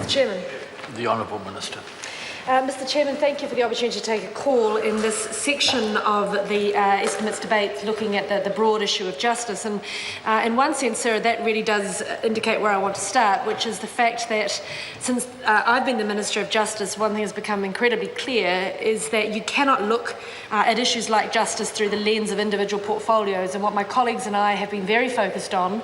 Mr Chairman. The Honourable Minister. Mr Chairman, thank you for the opportunity to take a call in this section of the estimates debate looking at the broad issue of justice. And in one sense, sir, that really does indicate where I want to start, which is the fact that since I've been the Minister of Justice, one thing has become incredibly clear is that you cannot look at issues like justice through the lens of individual portfolios. And what my colleagues and I have been very focused on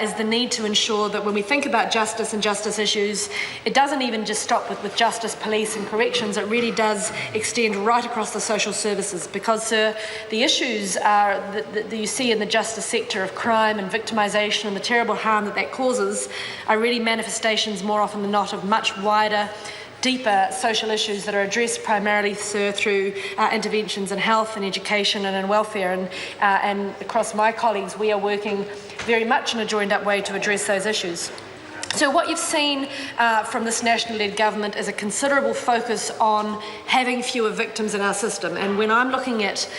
is the need to ensure that when we think about justice and justice issues, it doesn't even just stop with justice, police and corrections. It really does extend right across the social services because, sir, the issues that you see in the justice sector of crime and victimisation and the terrible harm that causes are really manifestations more often than not of much wider, deeper social issues that are addressed primarily, sir, through interventions in health and education and in welfare. And across my colleagues, we are working very much in a joined-up way to address those issues. So what you've seen from this national-led government is a considerable focus on having fewer victims in our system. And when I'm looking at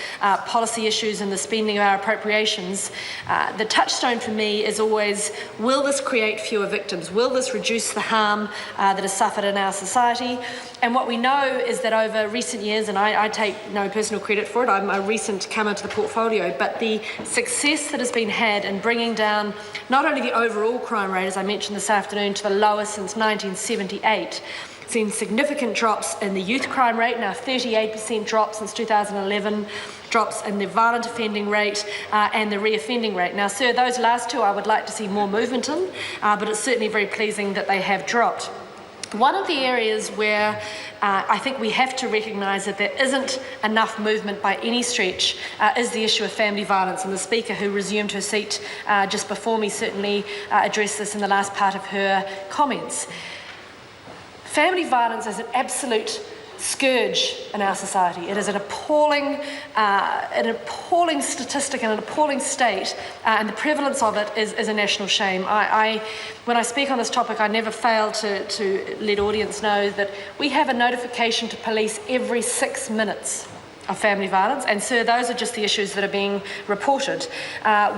policy issues and the spending of our appropriations, the touchstone for me is always, will this create fewer victims? Will this reduce the harm that is suffered in our society? And what we know is that over recent years, and I take no personal credit for it, I'm a recent comer to the portfolio, but the success that has been had in bringing down not only the overall crime rate, as I mentioned this afternoon, to the lowest since 1978, seen significant drops in the youth crime rate, now 38% drop since 2011, drops in the violent offending rate and the reoffending rate. Now, sir, those last two I would like to see more movement in, but it's certainly very pleasing that they have dropped. One of the areas where I think we have to recognise that there isn't enough movement by any stretch is the issue of family violence, and the Speaker who resumed her seat just before me certainly addressed this in the last part of her comments. Family violence is an absolute scourge in our society. It is an appalling statistic and an appalling state, and the prevalence of it is a national shame. When I speak on this topic, I never fail to let audience know that we have a notification to police every 6 minutes of family violence, and sir, those are just the issues that are being reported.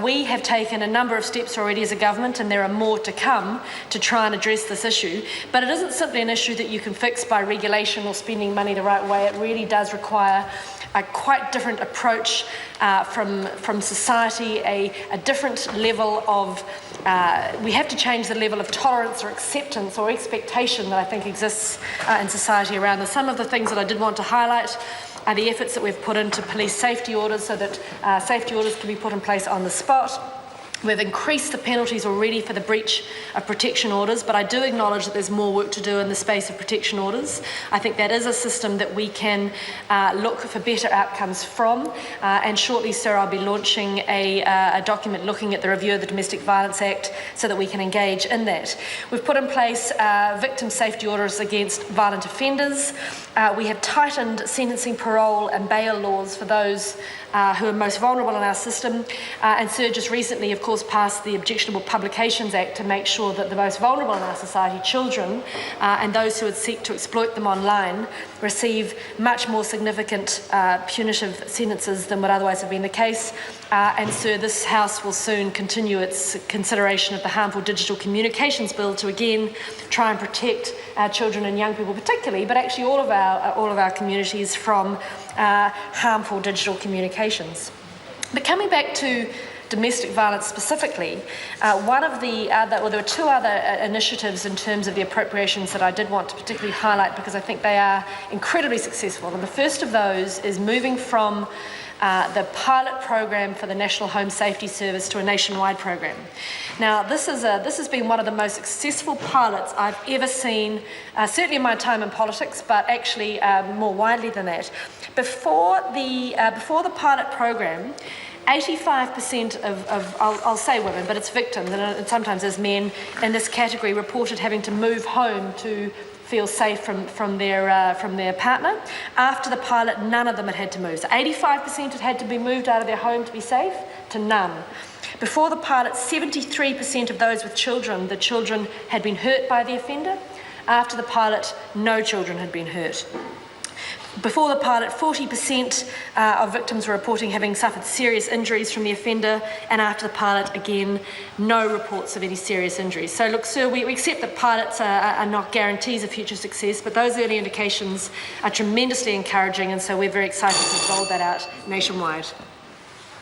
We have taken a number of steps already as a government, and there are more to come to try and address this issue, but it isn't simply an issue that you can fix by regulation or spending money the right way. It really does require a quite different approach from society, a different level of, we have to change the level of tolerance or acceptance or expectation that I think exists in society around this. Some of the things that I did want to highlight are the efforts that we've put into police safety orders so that safety orders can be put in place on the spot. We've increased the penalties already for the breach of protection orders, but I do acknowledge that there's more work to do in the space of protection orders. I think that is a system that we can look for better outcomes from, and shortly, sir, I'll be launching a document looking at the review of the Domestic Violence Act so that we can engage in that. We've put in place victim safety orders against violent offenders. We have tightened sentencing, parole and bail laws for those who are most vulnerable in our system, and sir, just recently, of course, passed the Objectionable Publications Act to make sure that the most vulnerable in our society, children, and those who would seek to exploit them online, receive much more significant punitive sentences than would otherwise have been the case. And sir, this House will soon continue its consideration of the Harmful Digital Communications Bill to again try and protect our children and young people particularly, but actually all of our communities from harmful digital communications. But coming back to domestic violence specifically, there were two other initiatives in terms of the appropriations that I did want to particularly highlight because I think they are incredibly successful. And the first of those is moving from the pilot program for the National Home Safety Service to a nationwide program. Now, this has been one of the most successful pilots I've ever seen, certainly in my time in politics, but actually more widely than that. Before the pilot program, 85% of I'll say women, but it's victims, and sometimes as men in this category, reported having to move home to feel safe from their partner. After the pilot, none of them had to move. So 85% had to be moved out of their home to be safe, to none. Before the pilot, 73% of those with children, the children had been hurt by the offender. After the pilot, no children had been hurt. Before the pilot, 40% of victims were reporting having suffered serious injuries from the offender, and after the pilot, again, no reports of any serious injuries. So look, sir, we accept that pilots are not guarantees of future success, but those early indications are tremendously encouraging, and so we're very excited to roll that out nationwide.